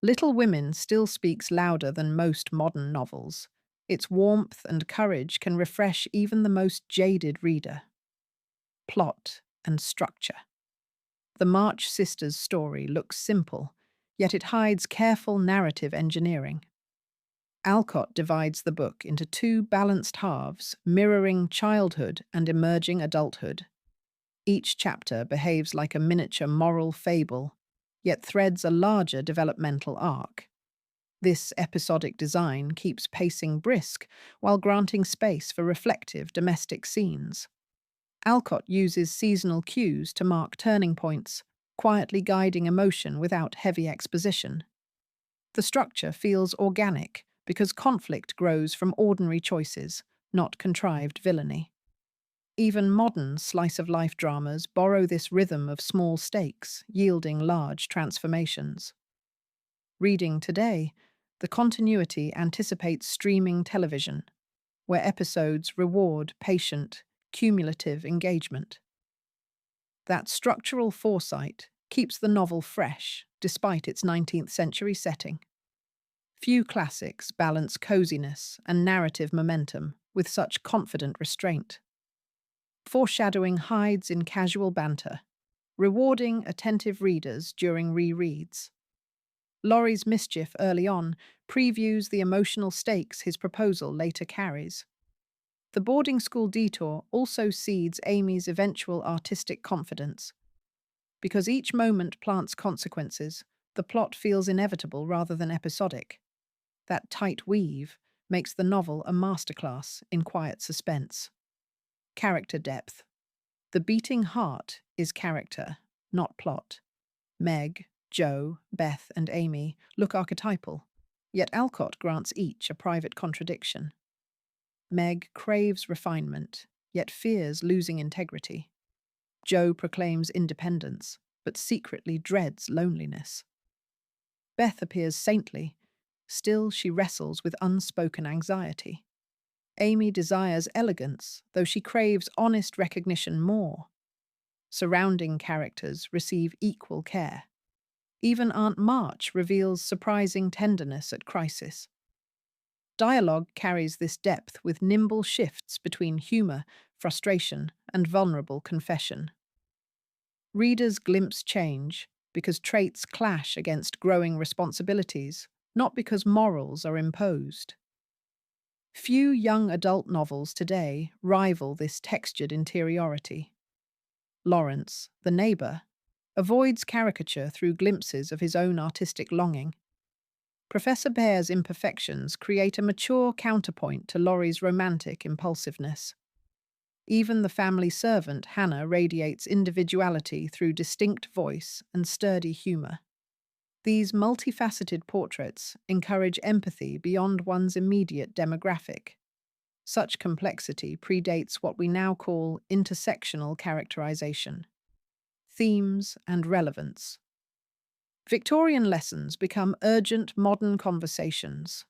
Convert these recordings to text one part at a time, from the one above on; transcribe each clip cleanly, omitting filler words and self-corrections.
Little Women still speaks louder than most modern novels. Its warmth and courage can refresh even the most jaded reader. Plot and structure. The March sisters' story looks simple, yet it hides careful narrative engineering. Alcott divides the book into two balanced halves, mirroring childhood and emerging adulthood. Each chapter behaves like a miniature moral fable, yet threads a larger developmental arc. This episodic design keeps pacing brisk while granting space for reflective domestic scenes. Alcott uses seasonal cues to mark turning points, quietly guiding emotion without heavy exposition. The structure feels organic because conflict grows from ordinary choices, not contrived villainy. Even modern slice-of-life dramas borrow this rhythm of small stakes, yielding large transformations. Reading today, the continuity anticipates streaming television, where episodes reward patient, cumulative engagement. That structural foresight keeps the novel fresh, despite its 19th century setting. Few classics balance coziness and narrative momentum with such confident restraint. Foreshadowing hides in casual banter, rewarding attentive readers during rereads. Laurie's mischief early on previews the emotional stakes his proposal later carries. The boarding school detour also seeds Amy's eventual artistic confidence. Because each moment plants consequences, the plot feels inevitable rather than episodic. That tight weave makes the novel a masterclass in quiet suspense. Character depth. The beating heart is character, not plot. Meg, Jo, Beth, and Amy look archetypal, yet Alcott grants each a private contradiction. Meg craves refinement, yet fears losing integrity. Jo proclaims independence, but secretly dreads loneliness. Beth appears saintly, still she wrestles with unspoken anxiety. Amy desires elegance, though she craves honest recognition more. Surrounding characters receive equal care. Even Aunt March reveals surprising tenderness at crisis. Dialogue carries this depth with nimble shifts between humour, frustration, and vulnerable confession. Readers glimpse change because traits clash against growing responsibilities, not because morals are imposed. Few young adult novels today rival this textured interiority. Lawrence, the neighbour, avoids caricature through glimpses of his own artistic longing. Professor Bear's imperfections create a mature counterpoint to Laurie's romantic impulsiveness. Even the family servant, Hannah, radiates individuality through distinct voice and sturdy humour. These multifaceted portraits encourage empathy beyond one's immediate demographic. Such complexity predates what we now call intersectional characterization. Themes and relevance. Victorian lessons become urgent modern conversations.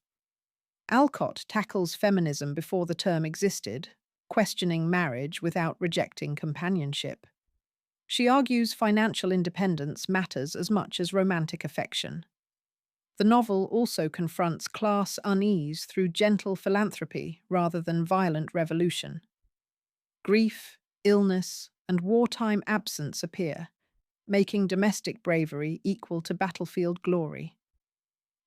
Alcott tackles feminism before the term existed, questioning marriage without rejecting companionship. She argues financial independence matters as much as romantic affection. The novel also confronts class unease through gentle philanthropy rather than violent revolution. Grief, illness, and wartime absence appear, making domestic bravery equal to battlefield glory.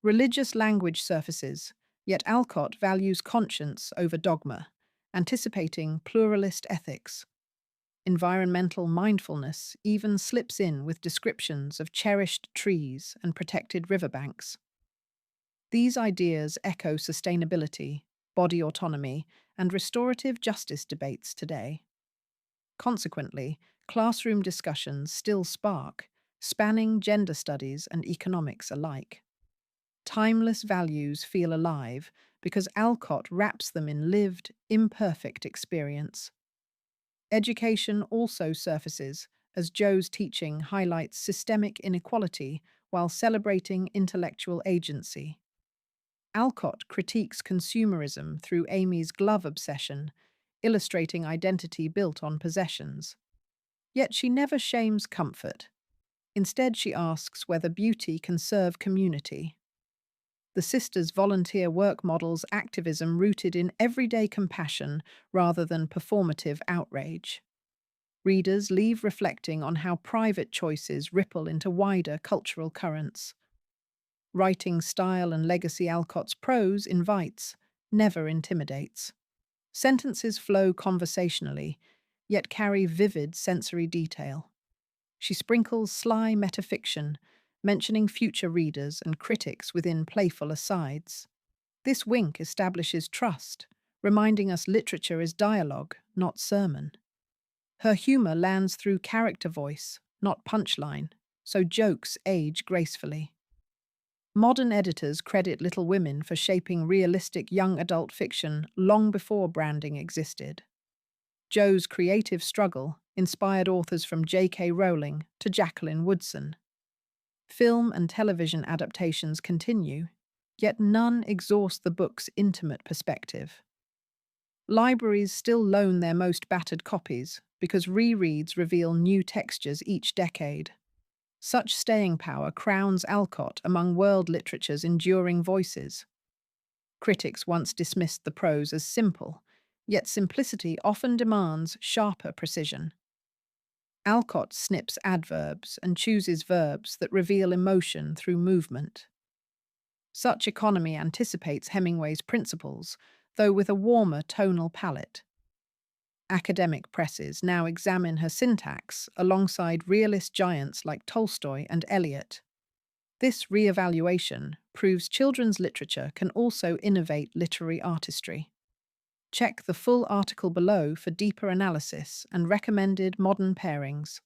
Religious language surfaces, yet Alcott values conscience over dogma, anticipating pluralist ethics. Environmental mindfulness even slips in with descriptions of cherished trees and protected riverbanks. These ideas echo sustainability, body autonomy, and restorative justice debates today. Consequently, classroom discussions still spark, spanning gender studies and economics alike. Timeless values feel alive because Alcott wraps them in lived, imperfect experience. Education also surfaces as Jo's teaching highlights systemic inequality while celebrating intellectual agency. Alcott critiques consumerism through Amy's glove obsession, illustrating identity built on possessions. Yet she never shames comfort. Instead, she asks whether beauty can serve community. The sisters' volunteer work models activism rooted in everyday compassion rather than performative outrage. Readers leave reflecting on how private choices ripple into wider cultural currents. Writing style and legacy Alcott's prose invites, never intimidates. Sentences flow conversationally, yet carry vivid sensory detail. She sprinkles sly metafiction, mentioning future readers and critics within playful asides. This wink establishes trust, reminding us literature is dialogue, not sermon. Her humor lands through character voice, not punchline, so jokes age gracefully. Modern editors credit Little Women for shaping realistic young adult fiction long before branding existed. Jo's creative struggle inspired authors from J.K. Rowling to Jacqueline Woodson. Film and television adaptations continue, yet none exhaust the book's intimate perspective. Libraries still loan their most battered copies because rereads reveal new textures each decade. Such staying power crowns Alcott among world literature's enduring voices. Critics once dismissed the prose as simple, yet simplicity often demands sharper precision. Alcott snips adverbs and chooses verbs that reveal emotion through movement. Such economy anticipates Hemingway's principles, though with a warmer tonal palette. Academic presses now examine her syntax alongside realist giants like Tolstoy and Eliot. This re-evaluation proves children's literature can also innovate literary artistry. Check the full article below for deeper analysis and recommended modern pairings.